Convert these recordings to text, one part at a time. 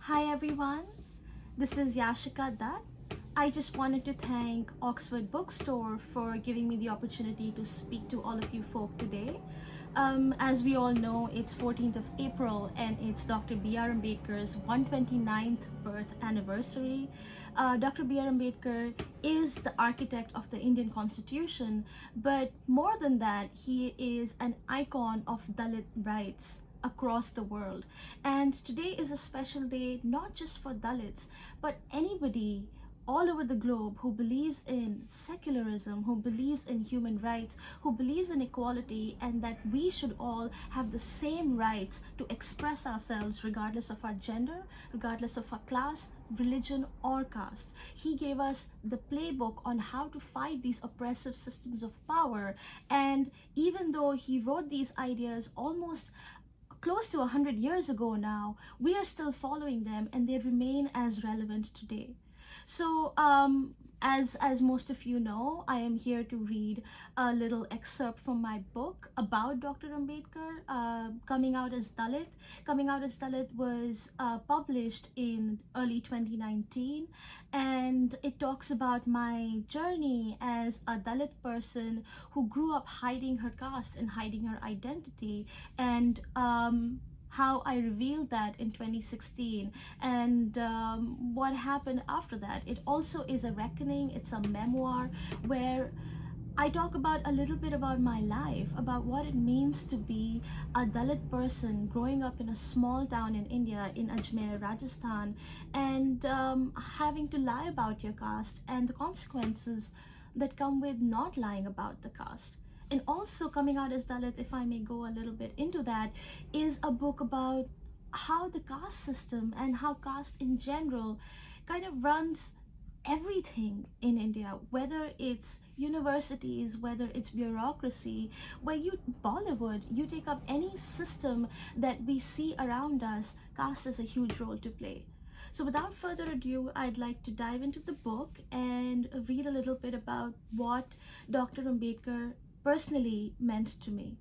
Hi everyone, this is Yashica Dutt. I just wanted to thank Oxford Bookstore for giving me the opportunity to speak to all of you folk today. As we all know, it's 14th of April and it's Dr. B.R. Ambedkar's 129th birth anniversary. Dr. B.R. Ambedkar is the architect of the Indian Constitution, but more than that, he is an icon of Dalit rights across the world. And today is a special day not just for Dalits, but anybody all over the globe who believes in secularism, who believes in human rights, who believes in equality, and that we should all have the same rights to express ourselves regardless of our gender, regardless of our class, religion, or caste. He gave us the playbook on how to fight these oppressive systems of power. And even though he wrote these ideas almost close to 100 years ago now, we are still following them and they remain as relevant today. So as most of you know, I am here to read a little excerpt from my book about Dr. Ambedkar, Coming Out as Dalit. Coming Out as Dalit was published in early 2019, and it talks about my journey as a Dalit person who grew up hiding her caste and hiding her identity, and how I revealed that in 2016 and what happened after that. It also is a reckoning, it's a memoir where I talk about a little bit about my life, about what it means to be a Dalit person growing up in a small town in India, in Ajmer, Rajasthan, and having to lie about your caste and the consequences that come with not lying about the caste. And also, Coming Out as Dalit, if I may go a little bit into that, is a book about how the caste system and how caste in general kind of runs everything in India, whether it's universities, whether it's bureaucracy, Bollywood, you take up any system that we see around us, caste has a huge role to play. So without further ado, I'd like to dive into the book and read a little bit about what Dr. Ambedkar personally meant to me.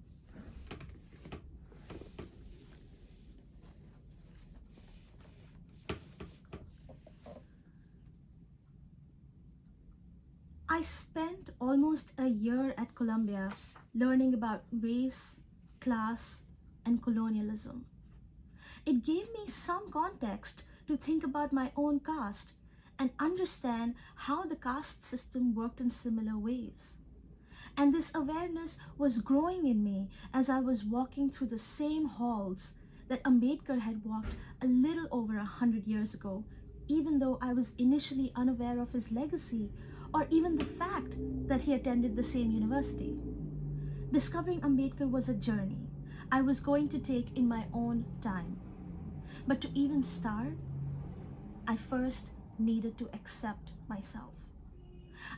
I spent almost a year at Columbia learning about race, class, and colonialism. It gave me some context to think about my own caste and understand how the caste system worked in similar ways. And this awareness was growing in me as I was walking through the same halls that Ambedkar had walked a little over 100 years ago, even though I was initially unaware of his legacy or even the fact that he attended the same university. Discovering Ambedkar was a journey I was going to take in my own time. But to even start, I first needed to accept myself.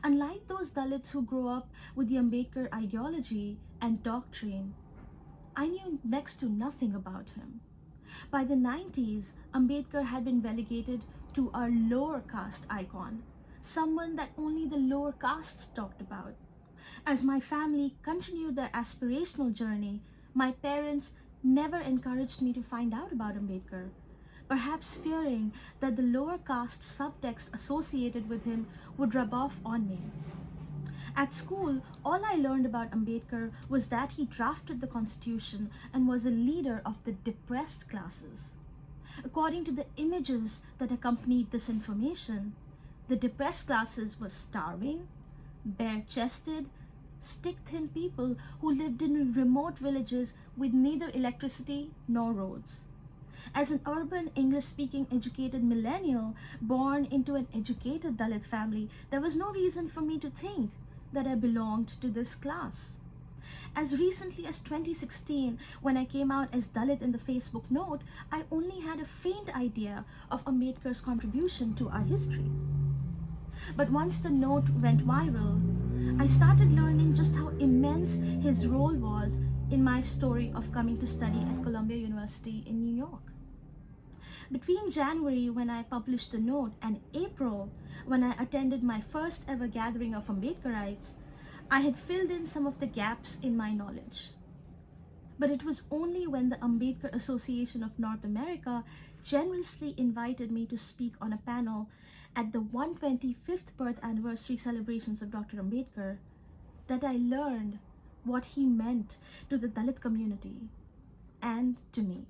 Unlike those Dalits who grew up with the Ambedkar ideology and doctrine, I knew next to nothing about him. By the 90s, Ambedkar had been relegated to a lower caste icon, someone that only the lower castes talked about. As my family continued their aspirational journey, my parents never encouraged me to find out about Ambedkar, perhaps fearing that the lower caste subtext associated with him would rub off on me. At school, all I learned about Ambedkar was that he drafted the Constitution and was a leader of the depressed classes. According to the images that accompanied this information, the depressed classes were starving, bare-chested, stick-thin people who lived in remote villages with neither electricity nor roads. As an urban, English-speaking, educated millennial born into an educated Dalit family, there was no reason for me to think that I belonged to this class. As recently as 2016, when I came out as Dalit in the Facebook note, I only had a faint idea of Ambedkar's contribution to our history. But once the note went viral, I started learning just how immense his role was in my story of coming to study at Columbia University in New York. Between January, when I published the note, and April, when I attended my first ever gathering of Ambedkarites, I had filled in some of the gaps in my knowledge. But it was only when the Ambedkar Association of North America generously invited me to speak on a panel at the 125th birth anniversary celebrations of Dr. Ambedkar that I learned what he meant to the Dalit community and to me.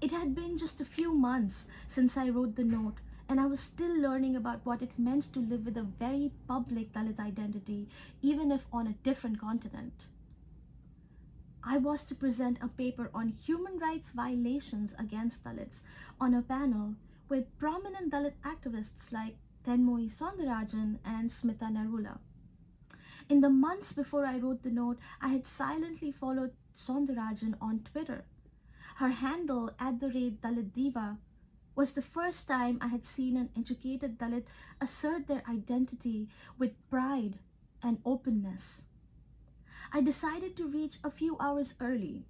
It had been just a few months since I wrote the note, and I was still learning about what it meant to live with a very public Dalit identity, even if on a different continent. I was to present a paper on human rights violations against Dalits on a panel with prominent Dalit activists like Tenmoy Soundarajan and Smita Narula. In the months before I wrote the note, I had silently followed Soundarajan on Twitter. Her handle @Dalit Diva was the first time I had seen an educated Dalit assert their identity with pride and openness. I decided to reach a few hours early.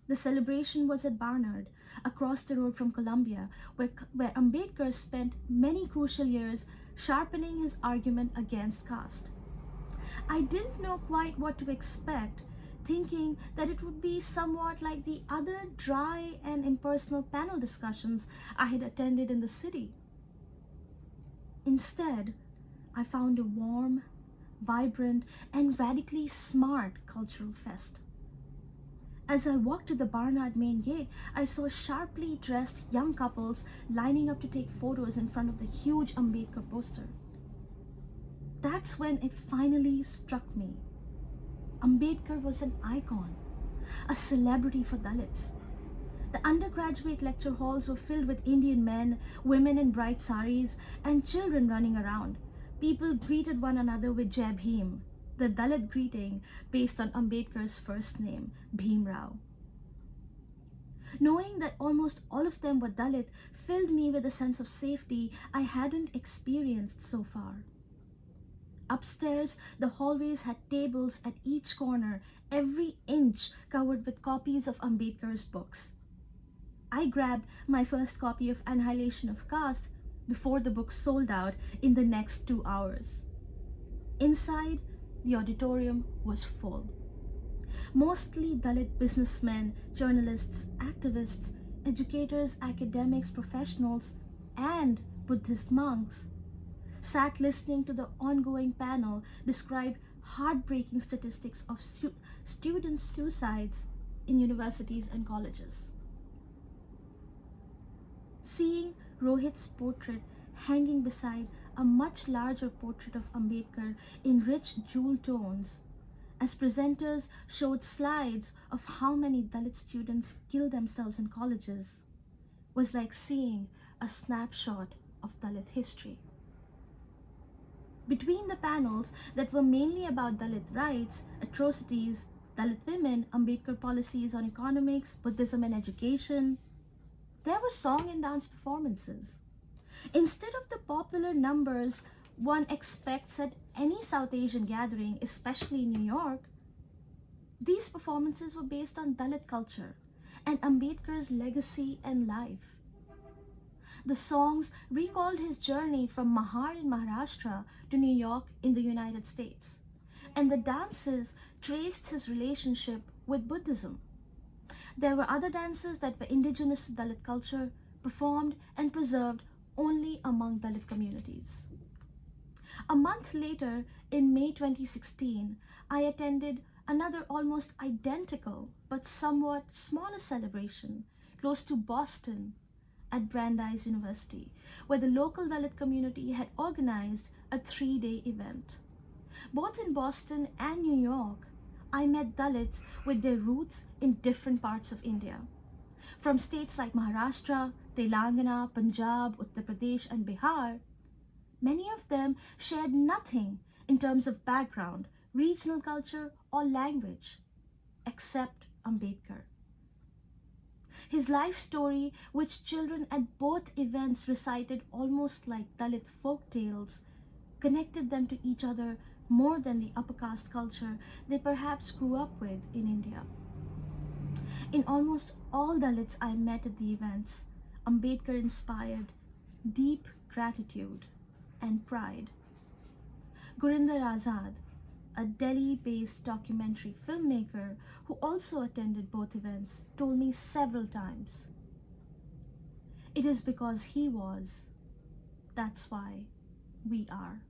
The celebration was at Barnard, across the road from Columbia, where Ambedkar spent many crucial years sharpening his argument against caste. I didn't know quite what to expect, thinking that it would be somewhat like the other dry and impersonal panel discussions I had attended in the city. Instead, I found a warm, vibrant, and radically smart cultural fest. As I walked to the Barnard main gate, I saw sharply dressed young couples lining up to take photos in front of the huge Ambedkar poster. That's when it finally struck me. Ambedkar was an icon, a celebrity for Dalits. The undergraduate lecture halls were filled with Indian men, women in bright saris, and children running around. People greeted one another with Jai Bhim, the Dalit greeting based on Ambedkar's first name, Bhim Rao. Knowing that almost all of them were Dalit filled me with a sense of safety I hadn't experienced so far. Upstairs, the hallways had tables at each corner, every inch covered with copies of Ambedkar's books. I grabbed my first copy of Annihilation of Caste before the book sold out in the next 2 hours. Inside, the auditorium was full. Mostly Dalit businessmen, journalists, activists, educators, academics, professionals, and Buddhist monks sat listening to the ongoing panel describe heartbreaking statistics of student suicides in universities and colleges. Seeing Rohit's portrait hanging beside a much larger portrait of Ambedkar in rich jewel tones, as presenters showed slides of how many Dalit students kill themselves in colleges, was like seeing a snapshot of Dalit history. Between the panels that were mainly about Dalit rights, atrocities, Dalit women, Ambedkar policies on economics, Buddhism and education, there were song and dance performances. Instead of the popular numbers one expects at any South Asian gathering, especially in New York, these performances were based on Dalit culture and Ambedkar's legacy and life. The songs recalled his journey from Mahar in Maharashtra to New York in the United States, and the dances traced his relationship with Buddhism. There were other dances that were indigenous to Dalit culture, performed and preserved only among Dalit communities. A month later, in May 2016, I attended another almost identical but somewhat smaller celebration close to Boston at Brandeis University, where the local Dalit community had organized a 3-day event. Both in Boston and New York, I met Dalits with their roots in different parts of India. From states like Maharashtra, Telangana, Punjab, Uttar Pradesh, and Bihar, many of them shared nothing in terms of background, regional culture, or language, except Ambedkar. His life story, which children at both events recited almost like Dalit folk tales, connected them to each other more than the upper caste culture they perhaps grew up with in India. In almost all Dalits I met at the events, Ambedkar inspired deep gratitude and pride. Gurinder Azad, a Delhi-based documentary filmmaker who also attended both events, told me several times, It is because he was. That's why we are.